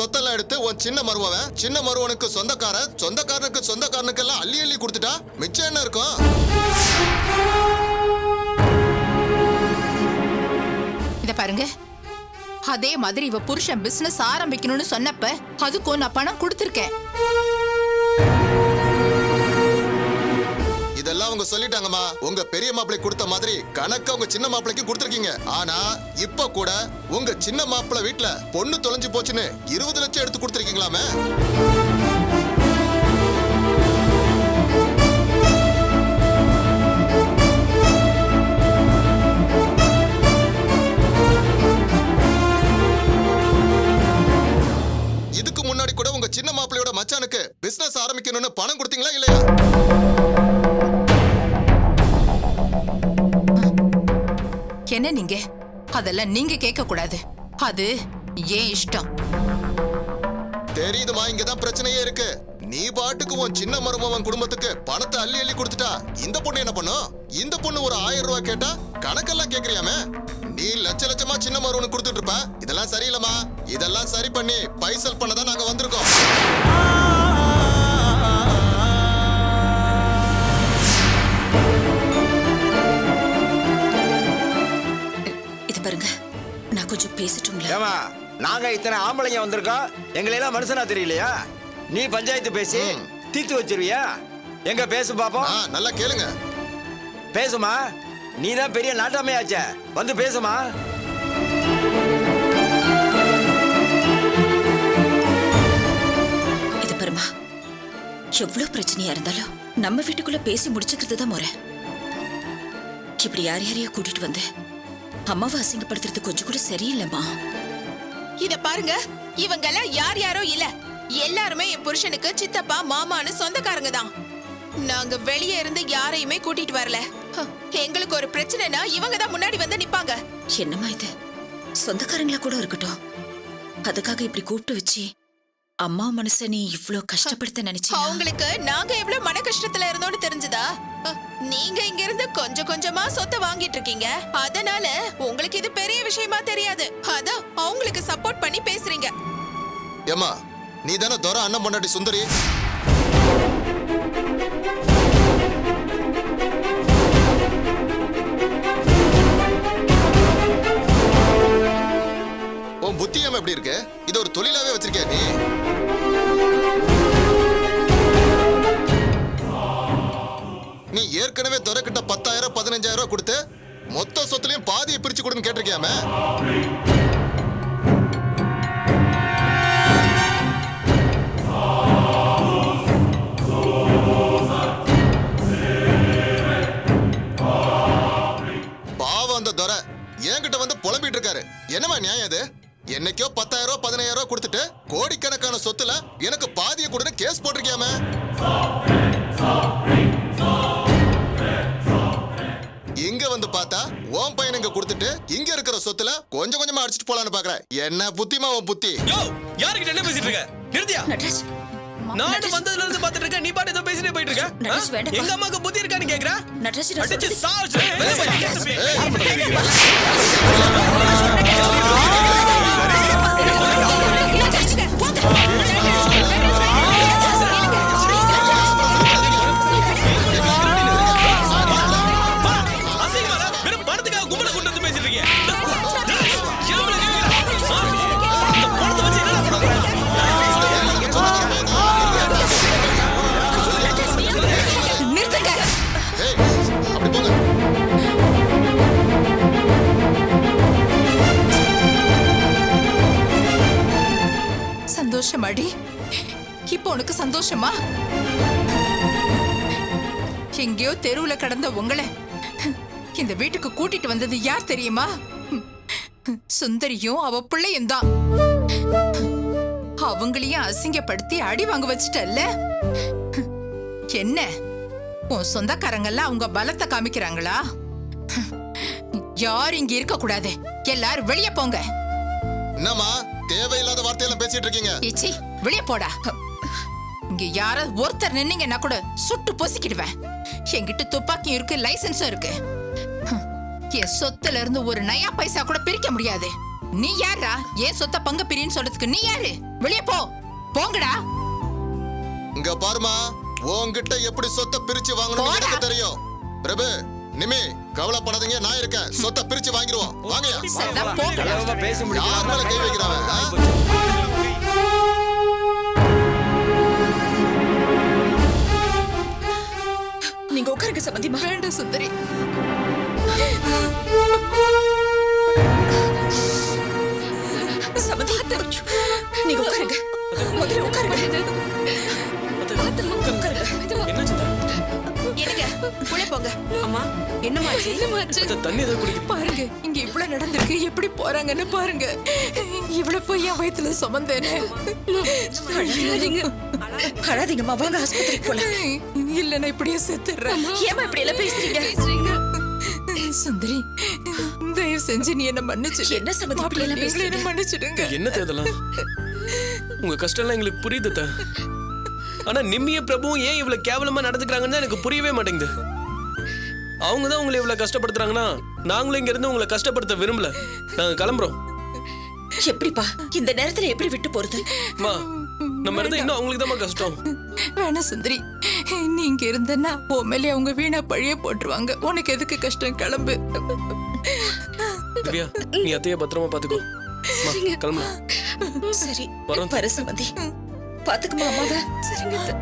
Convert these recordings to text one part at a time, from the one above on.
சொத்தெல்லாம் எடுத்து உன் சின்ன மருமவன் சின்ன மருவனுக்கு சொந்தக்காரனுக்கு எல்லாம் அள்ளி அள்ளி கொடுத்துட்டா மிச்சம் என்ன இருக்கும்? இத பாருங்க, அதே மாதிரி இவ புருஷன் பிசினஸ் ஆரம்பிக்கணும்னு சொன்னப்ப அதுக்கும் நான் பணம் கொடுத்திருக்கேன். இதெல்லாம் அவங்க சொல்லிட்டாங்கம்மா. உங்க பெரிய மாப்பிள்ளை கொடுத்த மாதிரி கணக்க உங்க சின்ன மாப்பிள்ளைக்கு கொடுத்திருக்கீங்க. ஆனா இப்ப கூட உங்க சின்ன மாப்பிள்ளை வீட்டுல பொண்ணு தொலைஞ்சு போச்சுன்னு 20 லட்சம் எடுத்து கொடுத்திருக்கீங்களாமே. இதுக்கு முன்னாடி கூட உங்க சின்ன மாப்பிள்ளையோட மச்சானுக்கு பிசினஸ் ஆரம்பிக்கணும்னு பணம் கொடுத்தீங்களா இல்லையா? என்ன நீங்க அதெல்லாம் நீங்க கேட்க கூடாது. அது ஏன் இஷ்டம். தெரியுதுமா, இங்கதான் பிரச்சனையே இருக்கு. நீ பாட்டுக்கு உன் சின்ன மருமவன் குடும்பத்துக்கு பணத்தை அள்ளி அள்ளி கொடுத்துட்டா இந்த பொண்ணு என்ன பண்ணும்? இந்த பொண்ணு ஒரு 1000 ரூபாய் கேட்டா கணக்கெல்லாம் கேக்குறியாமே. நீ லட்சமா சின்ன மருவனுக்கு கொடுத்துட்டு இருப்ப. இதெல்லாம் சரியில்லமா. இதெல்லாம் சரி பண்ணி பைசல் பண்ணதான் நாங்க வந்திருக்கோம். பாருங்க, நான் கொஞ்சம் பேசட்டுங்களா? ஏமா, நாங்க இத்தனை ஆம்பளைங்க வந்திருக்கோம், எங்களை எல்லாம் மனுஷனா தெரியலையா? நீ பஞ்சாயத்து பேசி தீர்த்து வச்சிருவியா? எங்க பேசு பாப்போம். நல்லா கேளுங்க. பேசுமா, நீ தான் பெரிய நாட்டாமையாச்சே, வந்து பேசுமா. இது பாருமா, எவ்வளவு பிரச்சனையா இருந்தாலும் நம்ம வீட்டுக்குள்ள பேசி முடிச்சுக்கிறது தான் முறை. இப்படி யாரையோ கூட்டிட்டு வந்து அம்மாவை அசிங்கப்படுத்துறது கொஞ்சம் கூட சரியில்லைம்மா. இத பாருங்க, இவங்க எல்லாம் யாரோ இல்ல, எல்லாருமே என் புருஷனுக்கு சித்தப்பா மாமான்னு சொந்தக்காரங்க தான். நாங்க வெளியே இருந்து யாரையுமே கூட்டிட்டு வரல. எங்களுக்கு ஒரு பிரச்சனைனா இவங்க தான் முன்னாடி வந்து நிப்பாங்க. என்னம்மா இது, சொந்தக்காரங்களா கூட இருக்கட்டும், அதுக்காக இப்படி கூப்பிட்டு வச்சு அம்மா மனச நீ இவ்ளோ கஷ்டப்படுத்த நினைச்சீ? அவங்களுக்கு நாங்க எவ்வளவு மன கஷ்டத்துல இருந்தோம்னு தெரிஞ்சதா? நீங்க இங்க இருந்து கொஞ்சம் கொஞ்சமா சொத்தை வாங்கிட்டு இருக்கீங்க, அதனால உங்களுக்கு இது பெரிய விஷயமா தெரியாது. அதான் அவங்களுக்கு சப்போர்ட் பண்ணி பேசுறீங்க. ஏமா, நீ தானே துரை அண்ணன் பொண்டாட்டி சுந்தரி? உன் புத்தியம் எப்படி இருக்கு? இது ஒரு தொழிலாவே வச்சிருக்கியா நீ? நீ ஏற்கனவே துரை கிட்ட 10,000 15,000 கொடுத்து மொத்த சொத்துலயும் பாதியை பிரிச்சு கொடுன்னு கேட்டிருக்கியாமே. பாவம் அந்த துரை என்கிட்ட வந்து புலம்பிட்டு இருக்காரு. என்னமா நியாயம் இது? என்னைக்கோ 10,000 15,000 கொடுத்துட்டு கோடிக்கணக்கான சொத்துல எனக்கு பாதியை கொடுன்னு கேஸ் போட்டிருக்கியாமே. இங்க வந்து பார்த்தா உன் பையன் இங்க கொடுத்துட்டு இங்க இருக்கிற சொத்துல கொஞ்சம் கொஞ்சமா அடிச்சிட்டு போலான்னு பாக்குற. என்ன புத்திமா உன் புத்தி? யோ, யார்கிட்ட என்ன பேசிட்டு இருக்க? நிறுத்தியா? நட்ராஜ், நான் வந்ததுல இருந்து பாத்துட்டு இருக்க, நீ பாட்டு ஏதோ பேசிட்டே போயிட்டு இருக்க. எங்க அம்மாக்கு புத்தி இருக்கான்னு கேக்குற? நட்ராஜ், அடிச்சு சாவுச்சு. வெறும் பணத்துக்காக கும்பல கொண்டு வந்து பேசிட்டு இருக்கீங்க. சந்தோஷமாடி, இப்போ உனக்கு சந்தோஷமா? எங்கேயோ தெருவுல கடந்த உங்களை இந்த வீட்டுக்கு கூட்டிட்டு வந்தது யார் தெரியுமா? சுந்தரியும் அவ பிள்ளையும் தான். அவங்களையும் அசிங்கப்படுத்தி அடி வாங்க வச்சுட்டல்ல. என்ன உன் சொந்தக்காரங்கெல்லாம் அவங்க பலத்தை காமிக்கிறாங்களா? யாரும் இங்க இருக்க கூடாது, எல்லாரும் வெளியே போங்க. என்னம்மா தேவையில்லாத வார்த்தையெல்லாம் பேசிட்டு இருக்கீங்க? இச்சி, வெளியே போடா. இங்க யாராவது ஒருத்தர் நின்னீங்கன்னா கூட சுட்டு பொசிக்கிடுவேன். என்கிட்ட துப்பாக்கியும் இருக்கு, லைசன்ஸும் இருக்கு. என் சொத்துல இருந்து ஒரு நயா பைசா கூட பிரிக்க முடியாது. நீ யாரா ஏன் சொத்த பங்கு பிரின்னு சொல்றதுக்கு? நீ யாரு? வெளியே போ, போங்கடா. இங்க பாருமா, உன்கிட்ட எப்படி சொத்தை பிரிச்சு வாங்கணும் போடா. எனக்கு தெரியும். பிரபு, நிமி, கவலைப்படாதீங்க, நான் இருக்கேன். சொத்தை பிரிச்சு வாங்கிடுவோம். வாங்கயா. சரிதான், போங்கடா. கலவரமா பேசி யார் மேல கை வைக்கிறாங்க? நீங்க உட்காருங்க சம்பந்திமா. வேண்டாம் சுந்தரி. சம்பந்தி, நீங்க உட்காருங்க. முதல்ல உட்காருங்க. என்ன சித்தா? எனக்கு உள்ள போங்க. அம்மா என்னமாச்சு? அத்தை, தண்ணி ஏதாவது குடிக்க. பாருங்க, இங்க இவ்வளவு நடந்திருக்கு. எப்படி போறாங்கன்னு பாருங்க. இவ்வளவு போய் என் வயித்துல சுமந்தேனே. அழாதீங்கம்மா, வாங்க ஆஸ்பத்திரிக்கு போலாம். இல்லன்னா இப்படியே செத்துடுறேன். ஏமா இப்படி எல்லாம் பேசுறீங்க? சுந்தரி, தயவு செஞ்சு நீ என்ன மன்னிச்சு. என்ன சம்மந்தி இப்படி எல்லாம் பேசுறீங்க? மன்னிச்சிடுங்க. என்ன தேதலாம்? உங்க கஷ்டம் எல்லாம் எங்களுக்கு புரியுது அத்தை. ஆனா நிம்மிய பிரபுவும் ஏன் இவ்வளவு கேவலமா நடந்துக்கிறாங்கன்னு தான் எனக்கு புரியவே மாட்டேங்குது. அவங்க தான் உங்களை இவ்வளவு கஷ்டப்படுத்துறாங்கன்னா நாங்களும் இங்க இருந்து உங்களை கஷ்டப்படுத்த விரும்பல. நாங்க கிளம்புறோம். எப்படிப்பா இந்த நேரத்துல எப்படி விட்டு போறது? அம்மா, நம்ம இருந்தா இன்னும் அவங்களுக்கு தான் கஷ்டம். வேணாம் சுந்தரி, நீ இங்க இருந்தன்னா உன் மேலே அவங்க வீணா பழிய போட்டுருவாங்க. உனக்கு எதுக்கு கஷ்டம்? கிளம்பு. திவ்யா, நீ அத்தைய பத்திரமா பாத்துக்கோ. அம்மா, கிளம்பலாம். சரி, வரோம். வர சம்பந்தி. பாத்துக்குமா அம்மாவை? சரிங்க.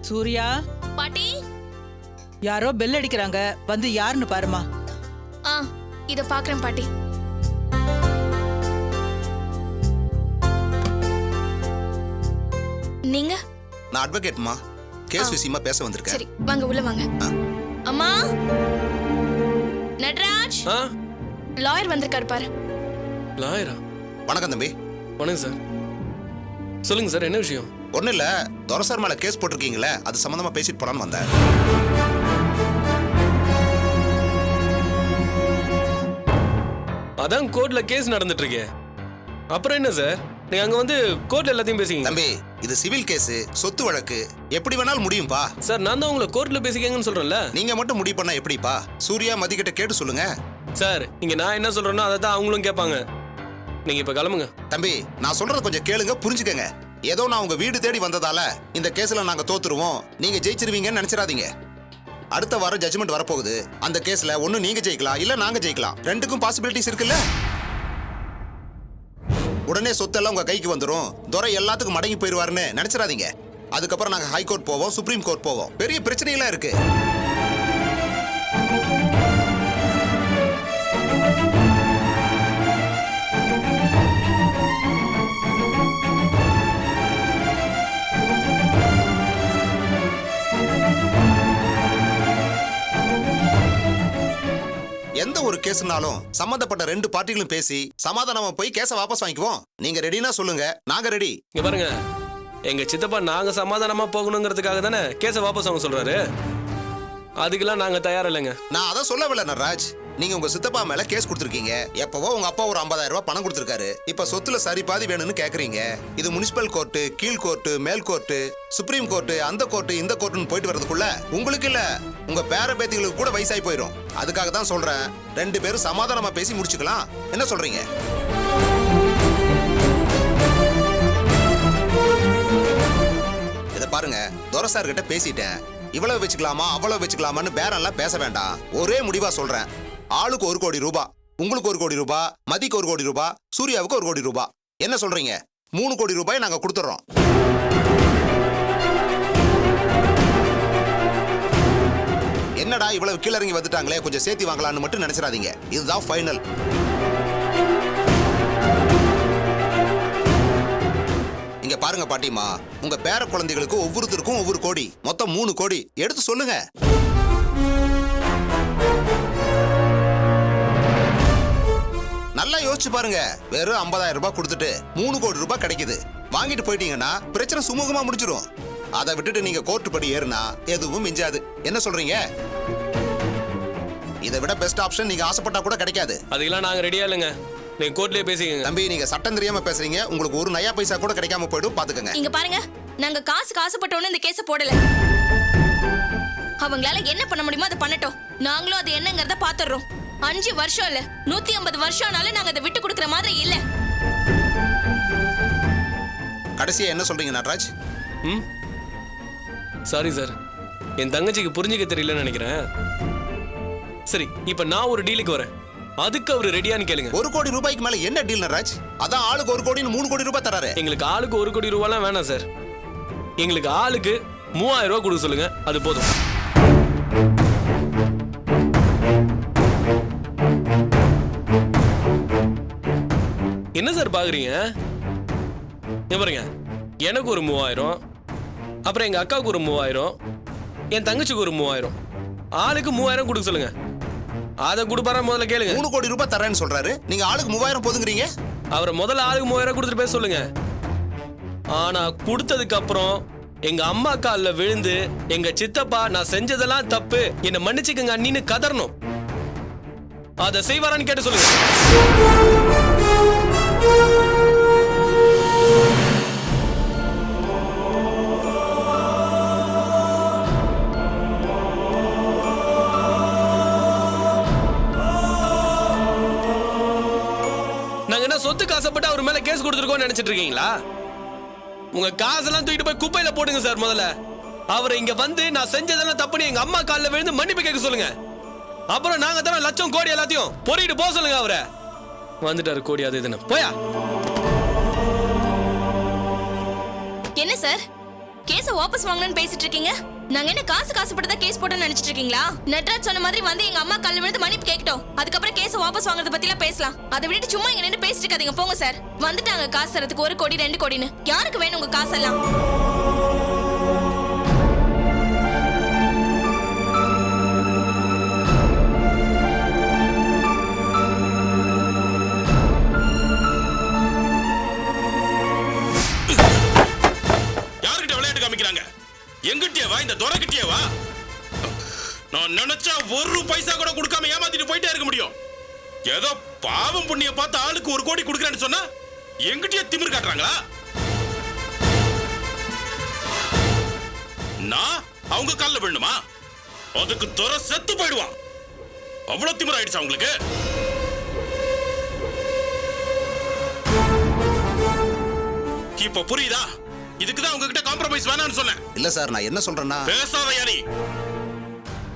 சூர்யா, பாட்டி. யாரோ பெல் அடிக்கிறாங்க, வந்து யாருன்னு பாருமா. இத பாக்குறேன் பாட்டி. நீங்க? நான் அட்வொகேட்மா, கேஸ் விஷயமா பேச வந்திருக்கேன். சரி, வாங்க உள்ள வாங்க. அம்மா, நட்ராஜ், லாயர் வந்திருக்காரு பாரு. லாயரா? வணக்கம் தம்பி. வணக்கம் சார். சொல்லுங்க சார், என்ன விஷயம்? ஒன்றும் இல்லை, துரசார் மேலே கேஸ் போட்டிருக்கீங்களே, அது சம்மந்தமா பேசிட்டு போலான்னு வந்தேன். அதான் கோர்ட்ல கேஸ் நடந்துட்டு இருக்கே. அப்புறம் என்ன சார், நீங்க அங்க வந்து கோர்ட்ல எல்லாத்தையும் பேசிங்க. தம்பி, இது சிவில் கேஸ், சொத்து வழக்கு, எப்படி வேணாலும் முடியும்பா. சார், நான் தான் உங்களை கோர்ட்ல பேசிக்கங்கன்னு சொல்றேன்ல. நீங்க மட்டும் முடிவு பண்ணா எப்படிப்பா? சூர்யா மதி கிட்ட கேட்டு சொல்லுங்க. சார், இங்க நான் என்ன சொல்றேனோ அதை தான் அவங்களும் கேட்பாங்க. நீங்க இப்ப கிளம்புங்க. தம்பி, நான் சொல்றத கொஞ்சம் கேளுங்க, புரிஞ்சுக்கங்க. ஏதோ நான் உங்க வீடு தேடி வந்ததால இந்த கேஸ்ல நாங்க தோத்துருவோம், நீங்க ஜெயிச்சிருவீங்கன்னு நினைச்சிடாதீங்க. அடுத்த வாரம் ஜட்ஜ்மெண்ட் வரப்போகுது. அந்த கேஸ்ல ஒண்ணு நீங்க ஜெயிக்கலாம், இல்ல நாங்க ஜெயிக்கலாம். ரெண்டுக்கும் பாசிபிலிட்டிஸ் இருக்குல்ல. உடனே சொத்தெல்லாம் உங்க கைக்கு வந்துரும், துரை எல்லாத்துக்கும் மடங்கி போயிருவாருன்னு நினைச்சிடாதீங்க. அதுக்கப்புறம் நாங்க ஹைகோர்ட் போவோம், சுப்ரீம் கோர்ட் போவோம். பெரிய பிரச்சனைகளா இருக்கு. எந்த ஒரு கேஸ்னாலும் சம்பந்தப்பட்ட ரெண்டு பார்ட்டிகளும் பேசி சமாதானமா போய் கேஸை வாபஸ் வாங்கிக்குவோம். நீங்க ரெடினா சொல்லுங்க, நாங்க ரெடி. இங்க பாருங்க, எங்க சித்தப்பா நாங்க சமாதானமா போகணுங்கிறதுக்காக தானே கேஸை வாபஸ் வாங்க சொல்றாரு. அதுக்கெல்லாம் நாங்க தயார் இல்லைங்க. நான் அதை சொல்லவில்லை நடராஜ். நீங்க உங்க சித்தப்பா மேல கேஸ் கொடுத்திருக்கீங்க. எப்பவோ உங்க அப்பா ஒரு 50,000 ரூபாய் பணம் கொடுத்திருக்காரு. இப்ப சொத்துல சரி பாதி வேணும்னு கேக்குறீங்க. இது முனிசிபல் கோர்ட்டு, கீழ் கோர்ட்டு, மேல் கோர்ட்டு, சுப்ரீம் கோர்ட்டு, அந்த கோர்ட்டு, இந்த கோர்ட்டுன்னு போயிட்டு வரதுக்குள்ள உங்களுக்கு இல்ல உங்க பேர பேத்திகளுக்கு கூட வயசாகி போயிடும். அதுக்காக தான் சொல்றேன், ரெண்டு பேரும் சமாதானமா பேசி முடிச்சுக்கலாம். என்ன சொல்றீங்க? இத பாருங்க, துரசார் கிட்ட பேசிட்டேன். இவ்வளவு வச்சுக்கலாமா அவ்வளவு வச்சுக்கலாமான்னு பேரெல்லாம் பேச வேண்டாம். ஒரே முடிவா சொல்றேன், ஆளுக்கு 1 கோடி ரூபாய், உங்களுக்கு 1 கோடி ரூபாய், மதிக்கு 1 கோடி ரூபாய், சூர்யாவுக்கு 1 கோடி ரூபாய். என்ன சொல்றீங்க? 3 கோடி ரூபாய் நாங்க கொடுத்துறோம். என்னடா இவ்வளவு கீழறங்கி வந்துட்டாங்களே, கொஞ்சம் சேர்த்தி வாங்கலாம்னு மட்டும் நினைச்சிடாதீங்க. இதுதான் ஃபைனல். இங்க பாருங்க பாட்டிமா, உங்க பேர குழந்தைகளுக்கு ஒவ்வொருத்தருக்கும் 1 கோடி, மொத்தம் 3 கோடி எடுத்து சொல்லுங்க. நல்லா யோசிச்சு பாருங்க. வெறும் 50,000 ரூபாய் கொடுத்துட்டு 3 கோடி ரூபாய் கிடைக்குது. வாங்கிட்டு போயிட்டீங்கன்னா பிரச்சனை சுமூகமா முடிச்சிடும். அதை விட்டுட்டு நீங்க கோர்ட் படி ஏறுனா எதுவும் மிஞ்சாது. என்ன சொல்றீங்க? இதை விட பெஸ்ட் ஆப்ஷன் நீங்க ஆசைப்பட்டா கூட கிடைக்காது. அதுக்கெல்லாம் நாங்க ரெடியா இல்லைங்க. நீங்க கோர்ட்லயே பேசிக்கங்க. தம்பி, நீங்க சட்டம் தெரியாம பேசுறீங்க. உங்களுக்கு ஒரு நயா பைசா கூட கிடைக்காம போயிடும், பாத்துக்கங்க. இங்க பாருங்க, நாங்க காசுக்கு ஆசைப்பட்டோன்னு இந்த கேஸ போடல. அவங்களால என்ன பண்ண முடியுமோ அதை பண்ணட்டும். நாங்களும் அது என்னங்கறத பாத்துறோம். 5 வருஷம் இல்ல 150 வருஷம் ஆனாலும் நாங்க அதை விட்டு கொடுக்கற மாதிரி இல்ல. கடைசியா என்ன சொல்றீங்க நடராஜ்? சாரி சார், என் தங்கச்சிக்கு புரிஞ்சுக்க தெரியலன்னு நினைக்கிறேன். சரி, இப்ப நான் ஒரு டீலுக்கு வரேன். அதுக்கு அவரு ரெடியான்னு கேளுங்க. 1 கோடி ரூபாய்க்கு மேல என்ன டீல் நடராஜ்? அதான் ஆளுக்கு 1 கோடின்னு 3 கோடி ரூபாய் தராரு. எங்களுக்கு ஆளுக்கு 1 கோடி ரூபாய்லாம் வேணாம் சார். எங்களுக்கு ஆளுக்கு 3000 ரூபாய் கொடுக்க சொல்லுங்க, அது போதும். என்ன சார் பாக்குறீங்க? பாருங்க, எனக்கு ஒரு 3000, அப்புறம் எங்க அக்காவுக்கு ஒரு 3000, என் தங்கச்சிக்கு ஒரு 3000, ஆளுக்கு 3000 கொடுக்க சொல்லுங்க. அதை கொடுப்பாரா முதல்ல கேளுங்க. 3 கோடி ரூபாய் தரேன்னு சொல்றாரு, நீங்க ஆளுக்கு 3000 போதுங்கிறீங்க. அவரை முதல்ல ஆளுக்கு 3000 கொடுத்துட்டு பேச சொல்லுங்க. ஆனா கொடுத்ததுக்கு அப்புறம் எங்க அம்மா கால்ல விழுந்து எங்க சித்தப்பா நான் செஞ்சதெல்லாம் தப்பு, என்ன மன்னிச்சுக்கங்க அண்ணின்னு கதறணும். அதை செய்வாரான்னு கேட்டு சொல்லுங்க. நாங்க என்ன சொத்து காசப்பட்டு அவர் மேல கேஸ் கொடுத்துருக்கோம்னு நினைச்சிட்டு இருக்கீங்களா? உங்க காசெல்லாம் தூக்கிட்டு போய் குப்பையில போடுங்க சார். முதல்ல அவரை இங்க வந்து நான் செஞ்சதெல்லாம் தப்புன்னு எங்க அம்மா கால்ல விழுந்து மன்னிப்பு கேட்க சொல்லுங்க. அப்புறம் நாங்க தர லட்சம் கோடி எல்லாத்தையும் பொறிட்டு போக சொல்லுங்க. அவரை வந்துட்டாரு கோடி அது இதுன்னு போயா. என்ன சார், கேஸ வாபஸ் வாங்கணும்னு பேசிட்டு இருக்கீங்க? நாங்க என்ன காசுப்பட்டு தான் கேஸ் போட்டோம்னு நினைச்சிட்டு இருக்கீங்களா? நட்ராஜ் சொன்ன மாதிரி வந்து எங்க அம்மா கால்ல விழுந்து மன்னிப்பு கேட்கட்டும். அதுக்கப்புறம் கேஸ வாபஸ் வாங்குறத பத்தி எல்லாம் பேசலாம். அதை விட்டுட்டு சும்மா இங்க நின்று பேசிட்டு இருக்காதீங்க. போங்க சார். வந்துட்டாங்க காசு தரத்துக்கு 1 கோடி 2 கோடின்னு. யாருக்கு வேணும் உங்க காசெல்லாம்? எங்கிட்டே வா, இந்த துறைக்கிட்டே வா. நான் நினைச்சா 1 பைசா கூட கொடுக்காம ஏமாத்திட்டு போயிட்டே இருக்க முடியும். ஏதோ பாவம் புண்ணிய பார்த்து ஆளுக்கு 1 கோடி கொடுக்கறேன்னு சொன்னா எங்கிட்டே திமிரு காட்டுறாங்களா? நான் அவங்க கால்ல விழணுமா? அதுக்கு துறை செத்து போயிடுவான். அவ்வளவு திமிரு ஆயிடுச்சு அவங்களுக்கு. இப்ப புரியுதா? இதுக்குதான் உங்ககிட்ட காம்ப்ரமைஸ் வேணாம்னு சொன்னேன். இல்ல சார், நான் என்ன சொல்றேன்னா, பேசாதயா நீ.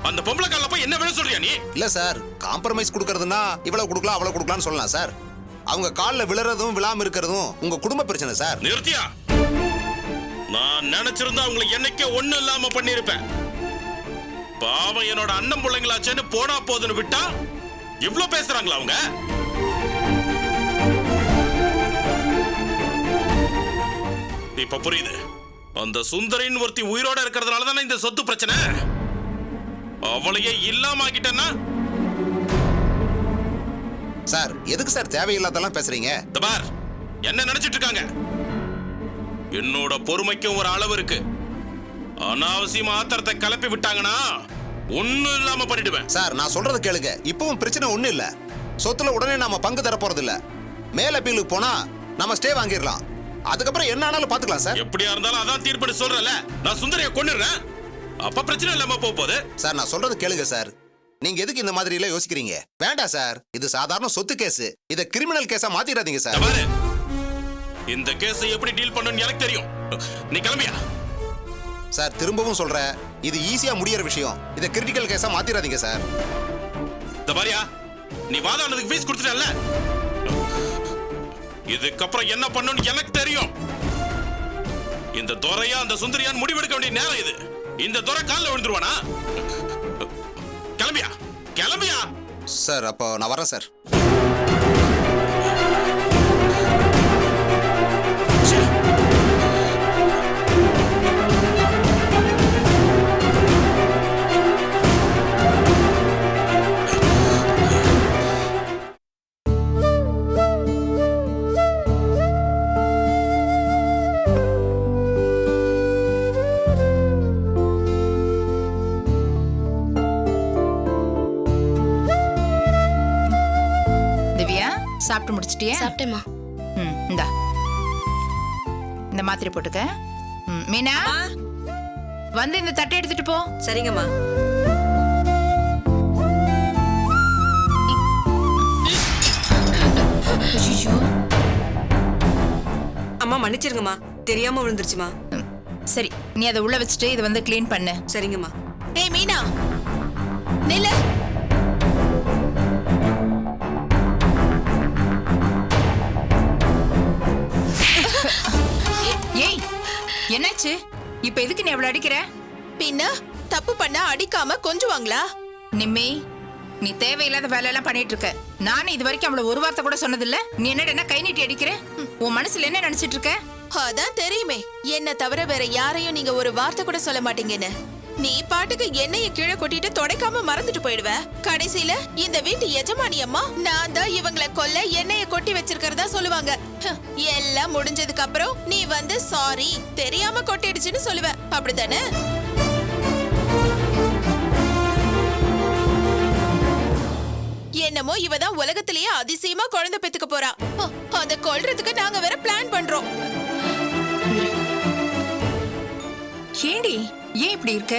அந்த பொம்பளை கால்ல போய் என்ன வேணும் சொல்றியா நீ? இல்ல சார், காம்ப்ரமைஸ் கொடுக்கறதுன்னா இவ்வளவு கொடுக்கலாம் அவ்வளவு கொடுக்கலாம்னு சொல்லலாம் சார். அவங்க கால்ல விழறதும் விழாம இருக்கிறதும் உங்க குடும்ப பிரச்சனை சார். நிறுத்தியா? நான் நினைச்சிருந்தா அவங்களை என்னைக்கே ஒண்ணு இல்லாம பண்ணிருப்பேன். பாவம் என்னோட அண்ணன் பிள்ளைங்களாச்சேன்னு போனா போதுன்னு விட்டா இவ்ளோ பேசுறாங்களா அவங்க? இப்ப புரியுது. அந்த சுந்தரின் ஒருத்தி உயிரோட இருக்கிறதுனால தானே இந்த சொத்து பிரச்சனை. அவளையே இல்லாம ஆக்கிட்டேன்னா சார், எதுக்கு சார் தேவையில்லாதெல்லாம் பேசுறீங்க? பார், என்ன நினைச்சிட்டு இருக்காங்க? என்னோட பொறுமைக்கும் ஒரு அளவு இருக்கு. அனாவசியமா ஆத்திரத்தை கிளப்பி விட்டாங்கன்னா ஒண்ணும் இல்லாம பண்ணிடுவேன். சார், நான் சொல்றது கேளுங்க. இப்பவும் பிரச்சனை ஒண்ணு இல்ல. சொத்துல உடனே நாம பங்கு தர போறது இல்ல. மேல அப்பீலுக்கு போனா நம்ம ஸ்டே வாங்கிடலாம். அதுக்கப்புறம் என்ன ஆனாலும் பாத்துக்கலாம் சார். எப்படியா இருந்தாலும் அதான் தீர்ப்புன்னு சொல்றல. நான் சுந்தரியை கொன்னுறேன், அப்ப பிரச்சனை இல்லாம போகுது. சார், நான் சொல்றது கேளுங்க சார். நீங்க எதுக்கு இந்த மாதிரி எல்லாம் யோசிக்கிறீங்க? வேண்டாம் சார், இது சாதாரண சொத்து கேஸ். இத கிரிமினல் கேஸா மாத்திராதீங்க சார். பாரு, இந்த கேஸை எப்படி டீல் பண்ணணும்னு எனக்கு தெரியும். நீ கிளம்பியா? சார், திரும்பவும் சொல்றேன், இது ஈஸியா முடியற விஷயம். இத கிரிட்டிக்கல் கேஸா மாத்திராதீங்க சார். இந்த பாரியா, நீ வாதாடுறதுக்கு ஃபீஸ் கொடுத்துட்டல. இதுக்கப்புறம் என்ன பண்ணணும்னு எனக்கு தெரியும். இந்த துறையா அந்த சுந்தரியான் முடிவெடுக்க வேண்டிய நேரம் இது. இந்த துறை காலில் விழுந்துருவானா? கிளம்பியா? கிளம்பியா? சார், அப்போ நான் வரேன் சார். சாப்பிட்டு முடிச்சிட்டியா? சாப்பிட்டேம்மா. இந்தா இந்த மாத்திரை போட்டுக்க. மீனா வந்து இந்த தட்டை எடுத்துட்டு போ. சரிங்கம்மா. அம்மா மன்னிச்சிருங்கம்மா, தெரியாம விழுந்துருச்சுமா. சரி, நீ அதை உள்ள வச்சுட்டு இதை வந்து க்ளீன் பண்ணு. சரிங்கம்மா. ஏய் மீனா நில்லு. ஏய் என்னாச்சு? இப்ப எதுக்கு நீ அவளை அடிக்கிற? பின்ன தப்பு பண்ணா அடிக்காம கொஞ்சுவாங்களா? நிம்மி, நீ தேவையில்லாத வேலையெல்லாம் பண்ணிட்டு இருக்க. நானும் இது வரைக்கும் அவளை ஒரு வார்த்தை கூட சொன்னதில்ல. நீ என்னடா கை நீட்டி அடிக்கிற? உன் மனசுல என்ன நினைச்சிட்டு இருக்க? அதான் தெரியுமே, என்ன தவிர வேற யாரையும் நீங்க ஒரு வார்த்தை கூட சொல்ல மாட்டீங்கன்னு. நீ பாட்டுக்கு எண்ணெய கீழே கொட்டிட்டு தொடைக்காம மறந்துட்டு போயிடுவ. கடைசியில இந்த வீட்டு எஜமானி அம்மா நான் தான் இவங்களை கொல்ல எண்ணெய கொட்டி வச்சிருக்கிறதா சொல்லுவாங்க. எல்லாம் முடிஞ்சதுக்கு அப்புறம் நீ வந்து சாரி தெரியாம கொட்டிடுச்சுன்னு சொல்லுவ, அப்படித்தானே? என்னமோ இவதான் உலகத்திலேயே அதிசயமா குழந்தை பெத்துக்க போறா. அத கொல்றதுக்கு நாங்க வேற பிளான் பண்றோம். ஏண்டி ஏன் இப்படி இருக்க?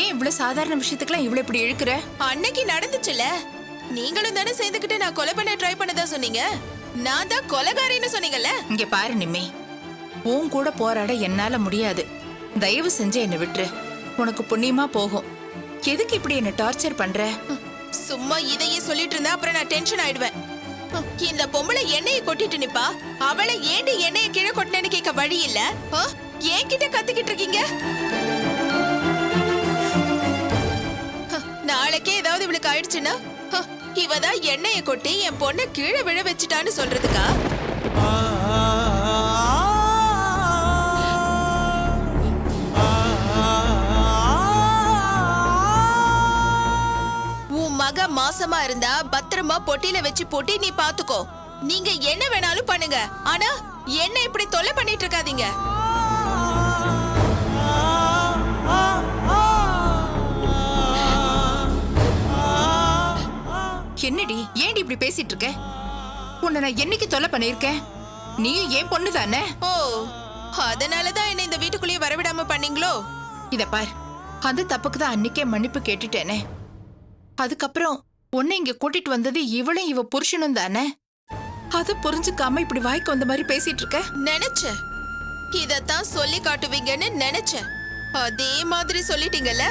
ஏன் இவ்வளவு சாதாரண விஷயத்துக்குலாம் இவ்வளவு இப்படி இழுக்கிற? அன்னைக்கு நடந்துச்சுல, நீங்களும் தானே சேர்ந்துக்கிட்டு நான் கொலை பண்ண ட்ரை பண்ணதா சொன்னீங்க. நான் தான் கொலைகாரின்னு சொன்னீங்கல்ல. இங்க பாரு நிம்மி, உன் கூட போராட என்னால முடியாது. தயவு செஞ்சு என்னை விட்டுரு, உனக்கு புண்ணியமா போகும். எதுக்கு இப்படி என்ன டார்ச்சர் பண்ற? சும்மா இதையே சொல்லிட்டு இருந்தா அப்புறம் நான் டென்ஷன் ஆயிடுவேன். இந்த பொம்பளை எண்ணெயை கொட்டிட்டு நிப்பா, அவளை ஏண்டி எண்ணெயை கீழே கொட்டினேன்னு கேட்க வழி இல்ல. ஏன் கிட்ட கத்திக்கிட்டு இருக்கீங்க? நாளைக்கே ஏதாவது இவளுக்கு ஆயிடுச்சுன்னா இவதான் எண்ணெயை கொட்டி என் பொண்ணை கீழே விழ வச்சுட்டான்னு சொல்றதுக்கா? உன் மக மாசமா இருந்தா பத்திரமா பொட்டியில வச்சு போட்டி நீ பாத்துக்கோ. நீங்க என்ன வேணாலும் பண்ணுங்க, ஆனா என்ன இப்படி தொல்லை பண்ணிட்டு இருக்காதீங்க. என்னடி ஏண்டி இப்படி பேசிட்டு இருக்க? உன்னை நான் என்னைக்கு தொல்லை பண்ணிருக்கேன்? நீயும் ஏன் பொண்ணு தானே? ஓ, அதனாலதான் என்ன இந்த வீட்டுக்குள்ளேயே வரவிடாம பண்ணீங்களோ? இத பார், அந்த தப்புக்கு தான் அன்னைக்கே மன்னிப்பு கேட்டுட்டேனே. அதுக்கப்புறம் உன்னை இங்க கூட்டிட்டு வந்தது இவளும் இவ புருஷனும் தானே. அத புரிஞ்சுக்காம இப்படி வாய்க்கு வந்த மாதிரி பேசிட்டு இருக்க. நினைச்சேன் இதத்தான் சொல்லி காட்டுவீங்கன்னு நினைச்சேன். அதே மாதிரி சொல்லிட்டீங்கல்ல.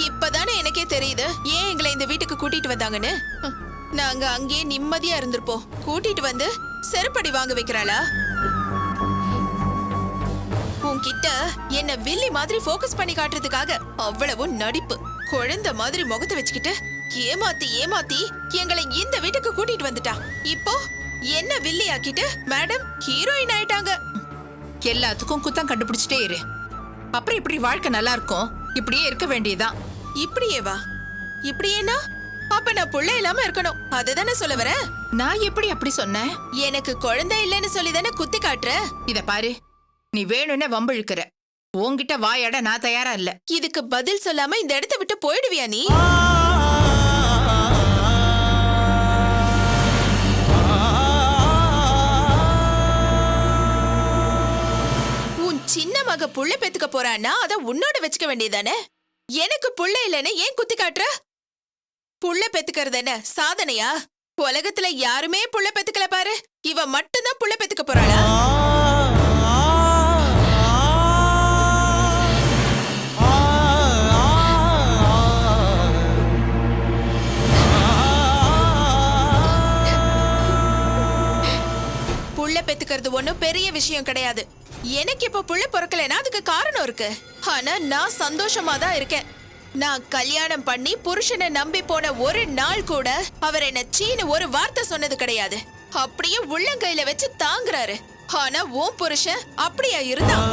இப்பதானே எனக்கே தெரியுது ஏன் எங்களை இந்த வீட்டுக்கு கூட்டிட்டு வந்தாங்கன்னு. நாங்க அங்கேயே நிம்மதியா இருந்திருப்போம். கூட்டிட்டு வந்து செருப்படி வாங்க வைக்கிறாளா? உன்கிட்ட என்ன வில்லி மாதிரி போக்கஸ் பண்ணி காட்டுறதுக்காக அவ்வளவு நடிப்பு. குழந்தை மாதிரி முகத்தை வச்சுக்கிட்டு ஏமாத்தி ஏமாத்தி எங்களை இந்த வீட்டுக்கு கூட்டிட்டு வந்துட்டா. இப்போ என்ன வில்லி ஆக்கிட்டு மேடம் ஹீரோயின் ஆயிட்டாங்க. எல்லாத்துக்கும் குத்தம் கண்டுபிடிச்சிட்டே இரு, அப்புறம் இப்படி வாழ்க்கை நல்லா இருக்கும். இப்படியே இருக்க வேண்டியதுதான். இப்படியே வா? இப்படியேனா அப்ப நான் புள்ள இல்லாம இருக்கணும், அதுதானே சொல்ல வர? நான் எப்படி அப்படி சொன்னேன்? எனக்கு குழந்தை இல்லைன்னு சொல்லி தானே குத்தி காட்டுற. இத பாரு, நீ வேணும்னே வம்பு இழுக்கிற. உன்கிட்ட வாயாட நான் தயாரா இல்ல. இதுக்கு பதில் சொல்லாம இந்த இடத்தை விட்டு போயிடுவியா நீ? உன் சின்ன மக புள்ள பெத்துக்க போறான்னா அத உன்னோட வச்சுக்க வேண்டியதானே. எனக்கு புள்ள இல்லைன்னு ஏன் குத்தி காட்டுற? புள்ள பெத்துக்கிறது என்ன சாதனையா? உலகத்துல யாருமே புள்ள பெத்துக்கல பாரு, இவ மட்டும்தான் புள்ள பெத்துக்க போறாளா? புள்ள பெத்துக்கிறது ஒண்ணும் பெரிய விஷயம் கிடையாது. எனக்கு இப்ப புள்ள பொறுக்கலைன்னா அதுக்கு காரணம் இருக்கு. ஆனா நான் சந்தோஷமா தான் இருக்கேன். நான் கல்யாணம் பண்ணி புருஷனை நம்பி போன ஒரு நாள் கூட அவர் என்ன சீனு ஒரு வார்த்தை சொன்னது கிடையாது. அப்படியே உள்ளங்கையில வச்சு தாங்குறாரு. ஆனா உன் புருஷன் அப்படியா இருந்தான்?